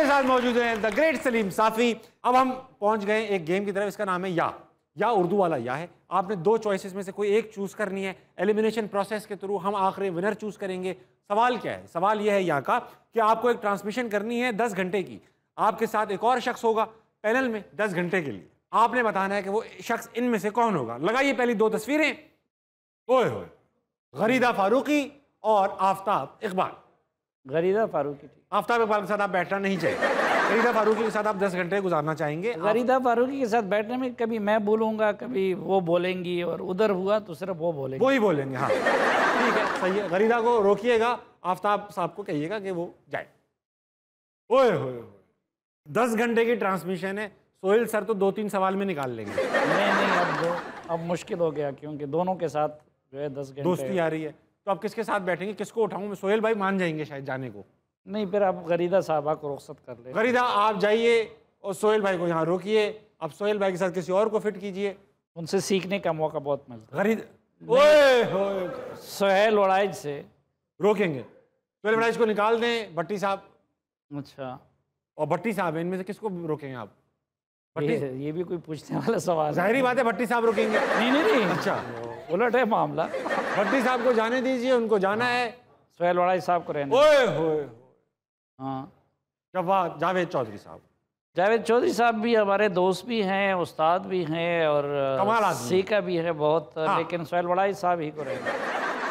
साथ मौजूद हैं द ग्रेट सलीम साफी। अब हम पहुंच गए एक गेम की तरफ, इसका नाम है या उर्दू वाला या है। आपने दो चॉइसेस में से कोई एक चूज करनी है। एलिमिनेशन प्रोसेस के थ्रू हम आखिरी विनर चूज करेंगे। सवाल क्या है? सवाल यह है या का कि आपको एक ट्रांसमिशन करनी है 10 घंटे की। आपके साथ एक और शख्स होगा पैनल में 10 घंटे के लिए। आपने बताना है कि वो शख्स इनमें से कौन होगा। लगाइए पहली दो तस्वीरें। ओए होए, गरीदा फारूकी और आफ्ताब इकबाल। गरीदा फारूकी। आफ्ताब इकबाल के साथ आप बैठना नहीं चाहिए। गरीदा फारूकी के साथ आप 10 घंटे गुजारना चाहेंगे। गरीदा फारूकी के साथ बैठने में कभी मैं बोलूँगा, कभी वो बोलेंगी, और उधर हुआ तो सिर्फ वो बोलेंगे। वो ही बोलेंगे, हाँ ठीक है, सही है। गरीदा को रोकिएगा, आफ्ताब साहब को कहिएगा कि वो जाए। ओए होए, 10 घंटे की ट्रांसमिशन है। सोहेल सर तो 2-3 सवाल में निकाल लेंगे। नहीं, अब मुश्किल हो गया, क्योंकि दोनों के साथ जो है 10 घंटे दोस्ती आ रही है। तो आप किसके साथ बैठेंगे? किसको उठाऊं मैं? सोहेल भाई मान जाएंगे शायद जाने को। नहीं, फिर आप गरीदा साहबा को रुख्सत कर ले। गरीदा आप जाइए और सोहेल भाई को यहाँ रोकिए। अब सोहेल भाई के साथ किसी और को फिट कीजिए। उनसे सीखने का मौका बहुत मिलता है। गरीदा ओए होए, सोहेल वड़ाइज से रोकेंगे। सोहेल वड़ाइज को निकाल दें। भट्टी साहब, अच्छा, और भट्टी साहब है, इनमें से किसको रोकेंगे आप? ये भी कोई पूछने वाला सवाल है। जाहिर बात है भट्टी साहब रोकेंगे। नहीं, अच्छा, उलट है मामला। भट्टी साहब को जाने दीजिए, उनको जाना है। सोहेल वड़ाइज साहब को रहने। ओए होए, हाँ, जावेद चौधरी साहब। जावेद चौधरी साहब भी हमारे दोस्त भी हैं, उस्ताद भी हैं, और कमाल आदमी सीखा भी है बहुत। हाँ। लेकिन सोहेल वड़ाइज साहब ही को रहने।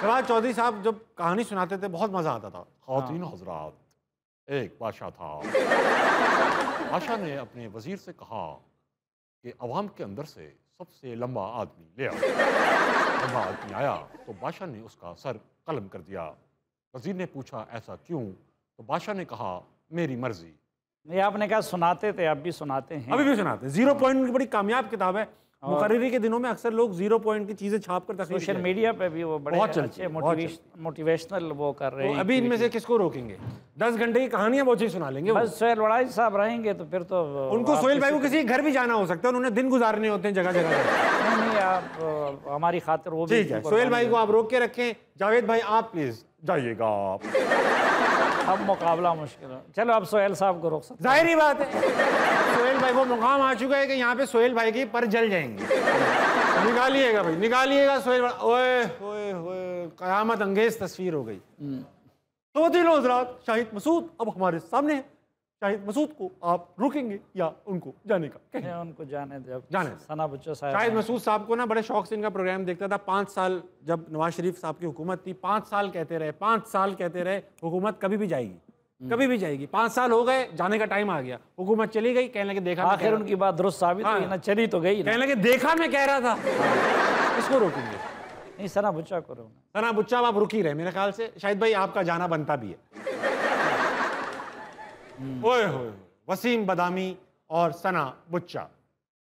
जावेद चौधरी साहब जब कहानी सुनाते थे बहुत मजा आता था। ख़वातीन हज़रात, एक बादशाह था। बादशाह ने अपने वजीर से कहा कि अवाम के अंदर से सबसे लंबा आदमी ले आओ। लंबा आदमी आया तो बादशाह ने उसका सर कलम कर दिया। वजीर ने पूछा ऐसा क्यों? तो बादशाह ने कहा मेरी मर्जी। ये आपने कहा सुनाते थे, आप भी सुनाते हैं। अभी भी सुनाते हैं। 0 पॉइंट की बड़ी कामयाब किताब है। मुकर्रिरी के दिनों में अक्सर लोग 0 पॉइंट की चीजें छाप कर सोशल मीडिया पे भी वो बड़े अच्छे मोटिवेशनल वो कर रहे हैं। अभी इनमें से किसको रोकेंगे? 10 घंटे की कहानियां बहुत ही सुना लेंगे। बस सोहेल वड़ाइज साहब रहेंगे तो फिर तो उनको सोहेल भाई को किसी घर भी जाना हो सकता है, उन्होंने दिन गुजारने होते हैं जगह जगह। नहीं, आप हमारी खातिर वो भी ठीक है, सोहेल भाई को आप रोक के रखें। जावेद भाई आप प्लीज जाइएगा। अब मुकाबला मुश्किल है। चलो अब सोहेल साहब को रोक सकते। जाहिर ही बात है, सोहेल भाई को मुकाम आ चुका है कि यहाँ पे सोहेल भाई के पर जल जाएंगे। निकालिएगा भाई, निकालिएगा सोहेल। ओए ओए ओए, कयामत अंगेज तस्वीर हो गई। तो तीनों हज़रात, शाहिद मसूद अब हमारे सामने है। शाहिद मसूद को आप रोकेंगे या उनको जाने का कहेंगे? उनको जाने दे। जाने सना बुच्चो साहब। शाहिद मसूद साहब को ना बड़े शौक से इनका प्रोग्राम देखता था। 5 साल जब नवाज शरीफ साहब की हुकूमत थी, 5 साल कहते रहे, 5 साल कहते रहे, हुकूमत कभी भी जाएगी, कभी भी जाएगी। 5 साल हो गए, जाने का टाइम आ गया, हुकूमत चली गई। कहने लगे देखा, आखिर उनकी बात दुरुस्त साबित हुई ना, चली तो गई। कहने लगे देखा मैं कह रहा था। इसको रोकेंगे? नहीं, सना बुच्चा को रोकना। सना बुच्चा आप रुक ही रहे मेरे ख्याल से। शाहिद भाई आपका जाना बनता भी है। ओए होए, वसीम बदामी और सना बुच्चा।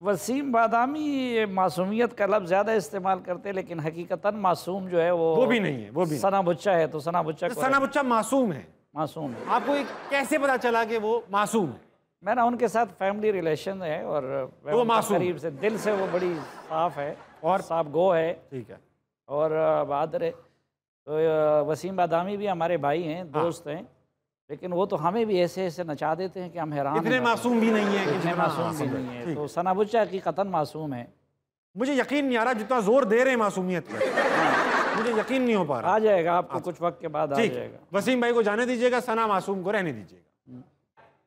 वसीम बादामी मासूमियत का लफ्ज़ ज़्यादा इस्तेमाल करते हैं, लेकिन हकीकतन मासूम जो है वो भी नहीं है। वो भी सना बुच्चा है, तो सना बुच्चा को सना बुच्चा मासूम है। मासूम है। आपको कैसे पता चला कि वो मासूम है? मेरा उनके साथ फैमिली रिलेशन है और वो मासूम करीब से, दिल से वो बड़ी साफ है और साफ गो है। ठीक है। और बहादुर है। तो वसीम बादामी भी हमारे भाई हैं, दोस्त हैं, लेकिन वो तो हमें भी ऐसे ऐसे नचा देते हैं कि हम हैरान। इतने मासूम भी नहीं है, इतने मासूम भी नहीं है। तो सना बुच्चा हकीकतन मासूम है। मुझे यकीन नहीं आ रहा जितना जोर दे रहे हैं मासूमियत पर, मुझे यकीन नहीं हो पा रहा। आ जाएगा आपको कुछ वक्त के बाद, आ जाएगा। वसीम भाई को जाने दीजिएगा, सना मासूम को रहने दीजिएगा।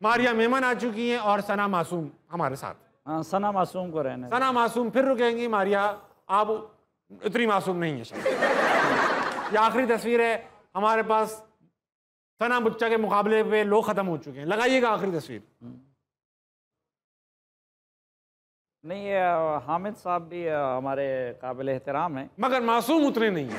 मारिया मेमन आ चुकी हैं और सना मासूम हमारे साथ। हाँ, सना मासूम को रहने। सना मासूम फिर रुकेंगी। मारिया आप इतनी मासूम नहीं है शायद। ये आखिरी तस्वीर है हमारे पास। सना बुच्चा के मुकाबले पे लोग खत्म हो चुके हैं। लगाइएगा आखिरी तस्वीर। नहीं, ये हामिद साहब भी हमारे काबिल एहतराम हैं, मगर मासूम उतने नहीं है।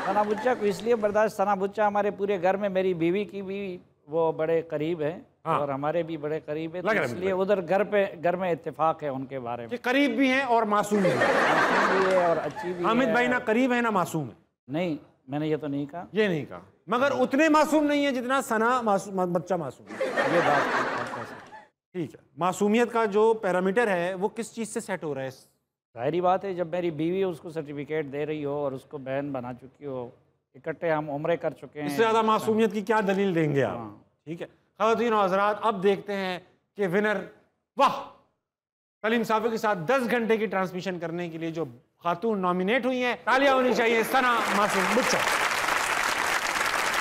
सना बुच्चा को इसलिए बर्दाश्त, सना बुच्चा हमारे पूरे घर में, मेरी बीवी की भी वो बड़े करीब हैं। हाँ। और हमारे भी बड़े करीब है, तो इसलिए उधर घर में इत्तेफाक है उनके बारे में। करीब भी हैं और मासूम भी है और अच्छी भी। हामिद भाई ना करीब है ना मासूम है। नहीं, मैंने ये तो नहीं कहा। ये नहीं कहा, मगर उतने मासूम नहीं है जितना सना बच्चा मासूम है। ये बात ठीक है। मासूमियत का जो पैरामीटर है वो किस चीज़ से सेट हो रहा है? जाहिर बात है, जब मेरी बीवी उसको सर्टिफिकेट दे रही हो और उसको बहन बना चुकी हो, इकट्ठे हम उम्रे कर चुके हैं। इससे ज़्यादा मासूमियत की क्या दलील देंगे आप? ठीक है। ख़वातीन और हज़रात, अब देखते हैं कि विनर, वाह, सलीम साफ़ी के साथ 10 घंटे की ट्रांसमिशन करने के लिए जो खातून नॉमिनेट हुई हैं, तालियां होनी चाहिए सना मासूम बुच्चा।